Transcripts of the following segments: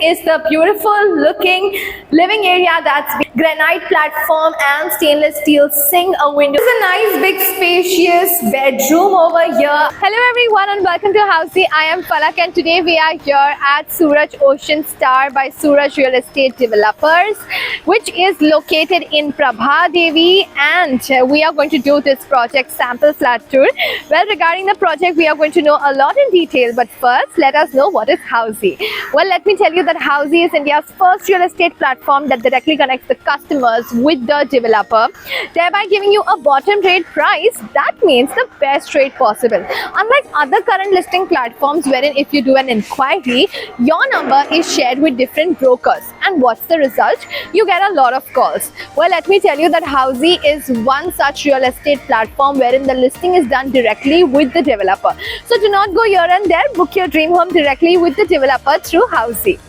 is the beautiful looking living area that's granite platform and stainless steel sink, a window. It's a nice big spacious bedroom over here. Hello everyone and welcome to Housey. I am Falak and today we are here at Suraj Ocean Star by Suraj Real Estate Developers, which is located in Prabha Devi, and we are going to do this project sample flat tour. Well, regarding the project we are going to know a lot in detail, but first let us know what is Housey. Well, let me tell you that Housey is India's first real estate platform that directly connects the customers with the developer, thereby giving you a bottom rate price. That means the best rate possible. Unlike other current listing platforms wherein if you do an inquiry, your number is shared with different brokers, and what's the result? You get a lot of calls. Well, let me tell you that Housey is one such real estate platform wherein the listing is done directly with the developer. So do not go here and there, book your dream home directly with the developer through Housey.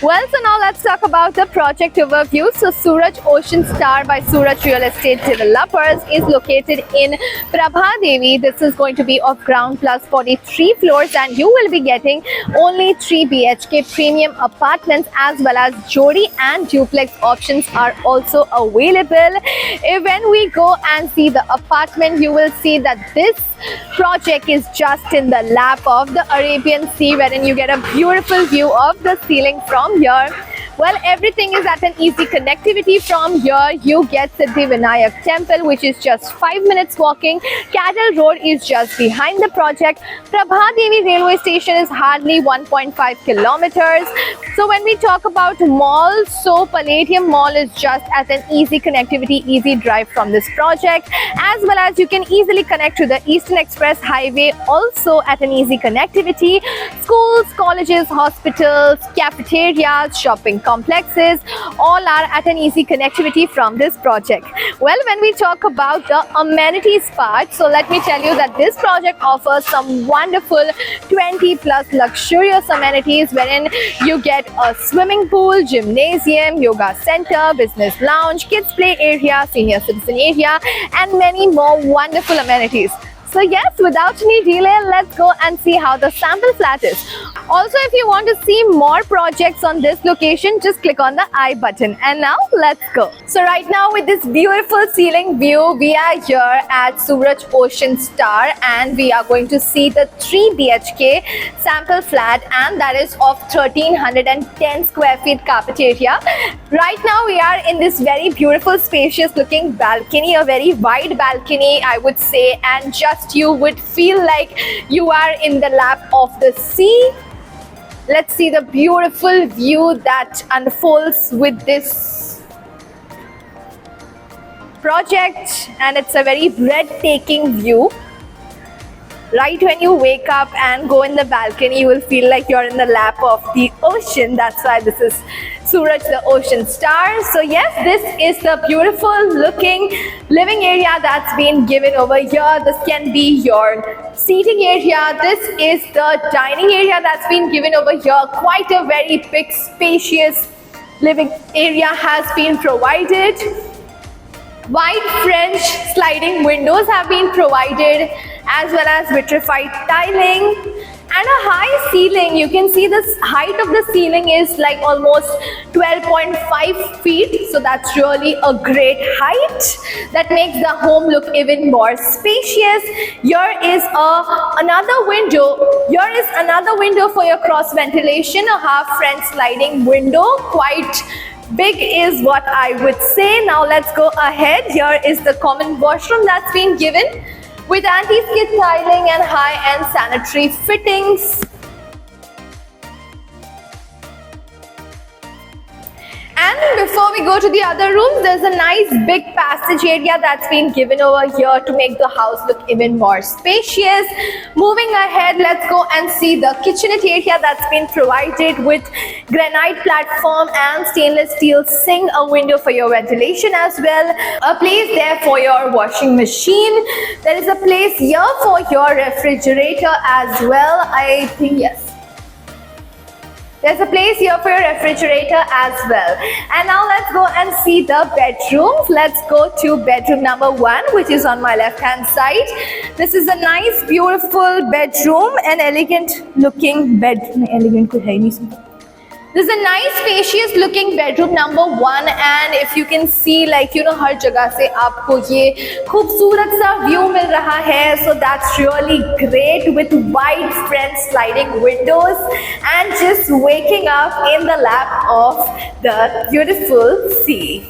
Well, so now let's talk about the project overview. So Suraj Ocean Star by Suraj Real Estate Developers is located in Prabha Devi. This is going to be of ground plus 43 floors, and you will be getting only 3 BHK premium apartments, as well as Jodi and duplex options are also available. When we go and see the apartment, you will see that this project is just in the lap of the Arabian Sea, wherein you get a beautiful view of the ceiling from here. Well, everything is at an easy connectivity from here. You get Siddhi Vinayak Temple, which is just 5 minutes walking. Cattle Road is just behind the project. Prabha Devi railway station is hardly 1.5 kilometers. So when we talk about malls, so Palladium Mall is just at an easy connectivity, easy drive from this project, as well as you can easily connect to the Eastern Express Highway, also at an easy connectivity. Schools, colleges, hospitals, cafeterias, shopping complexes, all are at an easy connectivity from this project. Well, when we talk about the amenities part, so let me tell you that this project offers some wonderful 20 plus luxurious amenities, wherein you get a swimming pool, gymnasium, yoga center, business lounge, kids play area, senior citizen area, and many more wonderful amenities. So yes, without any delay, let's go and see how the sample flat is. Also, if you want to see more projects on this location, just click on the I button. And now let's go. So right now with this beautiful ceiling view, we are here at Suraj Ocean Star, and we are going to see the 3 BHK sample flat, and that is of 1310 square feet carpet area. Right now we are in this very beautiful spacious looking balcony, a very wide balcony I would say, and just you would feel like you are in the lap of the sea. Let's see the beautiful view that unfolds with this project, and it's a very breathtaking view. Right when you wake up and go in the balcony, you will feel like you're in the lap of the ocean. That's why this is Suraj the Ocean Star. So yes, this is the beautiful looking living area that's been given over here. This can be your seating area. This is the dining area that's been given over here. Quite a very big spacious living area has been provided. Wide French sliding windows have been provided, as well as vitrified tiling and a high ceiling. You can see the height of the ceiling is like almost 12.5 feet. So that's really a great height that makes the home look even more spacious. Here is another window. Here is another window for your cross ventilation, a half French sliding window. Quite big is what I would say. Now let's go ahead. Here is the common washroom that's been given with anti-skid tiling and high-end sanitary fittings. And before we go to the other rooms, there's a nice big passage area that's been given over here to make the house look even more spacious. Moving ahead, let's go and see the kitchenette area that's been provided with granite platform and stainless steel sink, a window for your ventilation as well, a place there for your washing machine. There is a place here for your refrigerator as well. I think yes. There's a place here for your refrigerator as well. And now let's go and see the bedrooms. Let's go to bedroom number 1, which is on my left hand side. This is a nice beautiful bedroom, an elegant looking bed. Elegant could hai nahi. This is a nice spacious looking bedroom number 1 and if you can see हर जगह से आपको ये खूबसूरत सा view मिल रहा है. So that's really great with wide front sliding windows and just waking up in the lap of the beautiful sea.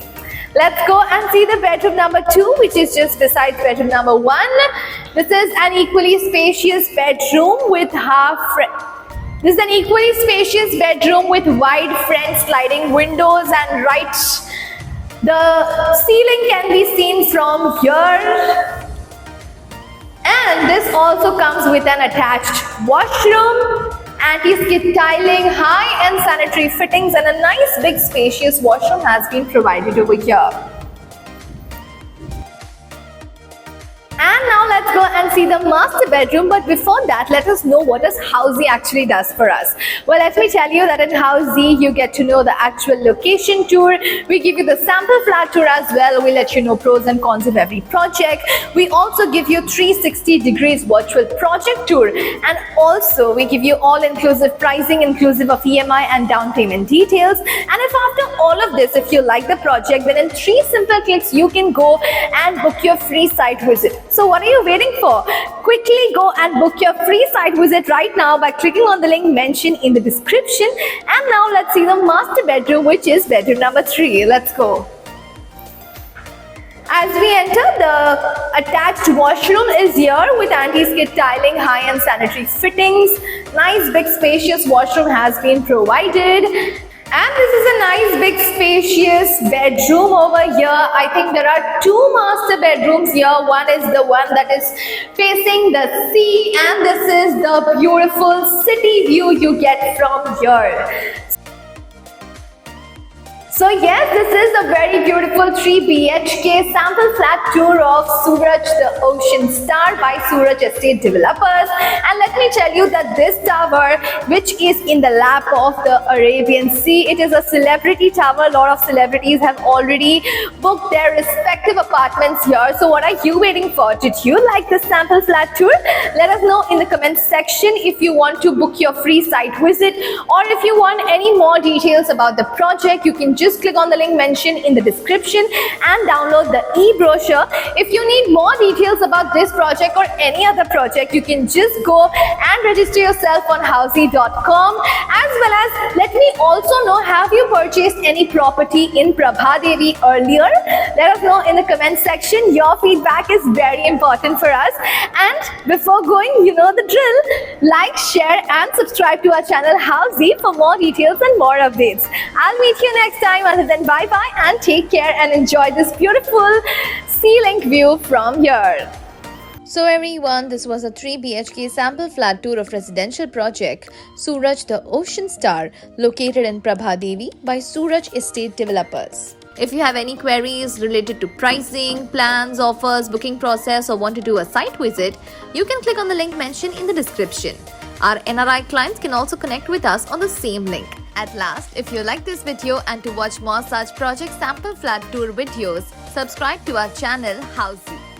Let's go and see the bedroom number 2, which is just besides bedroom number 1. This is an equally spacious bedroom with This is an equally spacious bedroom with wide front sliding windows and the ceiling can be seen from here. And this also comes with an attached washroom, anti-skid tiling, high-end sanitary fittings and a nice big spacious washroom has been provided over here. And now let's go and see the master bedroom. But before that, let us know what does Housey actually does for us. Well, let me tell you that in Housey, you get to know the actual location tour. We give you the sample flat tour as well. We let you know pros and cons of every project. We also give you 360 degrees virtual project tour. And also, we give you all-inclusive pricing, inclusive of EMI and down payment details. And if after all of this, if you like the project, then in 3 simple clicks, you can go and book your free site visit. So what are you waiting for? Quickly go and book your free site visit right now by clicking on the link mentioned in the description. And now let's see the master bedroom, which is bedroom number 3. Let's go. As we enter, the attached washroom is here with anti-skid tiling, high-end sanitary fittings. Nice big spacious washroom has been provided. And this is a nice big spacious bedroom over here. I think there are 2 master bedrooms here. One is the one that is facing the sea and this is the beautiful city view you get from here. So yes, this is a very beautiful 3 BHK sample flat tour of Suraj the Ocean Star by Suraj Estate Developers. And let me tell you that this tower, which is in the lap of the Arabian Sea, it is a celebrity tower. A lot of celebrities have already booked their respective apartments here. So what are you waiting for? Did you like this sample flat tour? Let us know in the comment section if you want to book your free site visit or if you want any more details about the project. You can just click on the link mentioned in the description and download the e-brochure. If you need more details about this project or any other project, you can just go and register yourself on housey.com. As well as let me also know, have you purchased any property in Prabhadevi earlier? Let us know in the comment section. Your feedback is very important for us. And before going, you know the drill. Like, share and subscribe to our channel Housey for more details and more updates. I'll meet you next time. Until then, bye-bye and take care and enjoy this beautiful sea link view from here. So everyone, this was a 3 BHK sample flat tour of residential project Suraj the Ocean Star located in Prabhadevi by Suraj Estate Developers. If you have any queries related to pricing, plans, offers, booking process or want to do a site visit, you can click on the link mentioned in the description. Our NRI clients can also connect with us on the same link. At last, if you like this video and to watch more such project sample flat tour videos, subscribe to our channel Housey.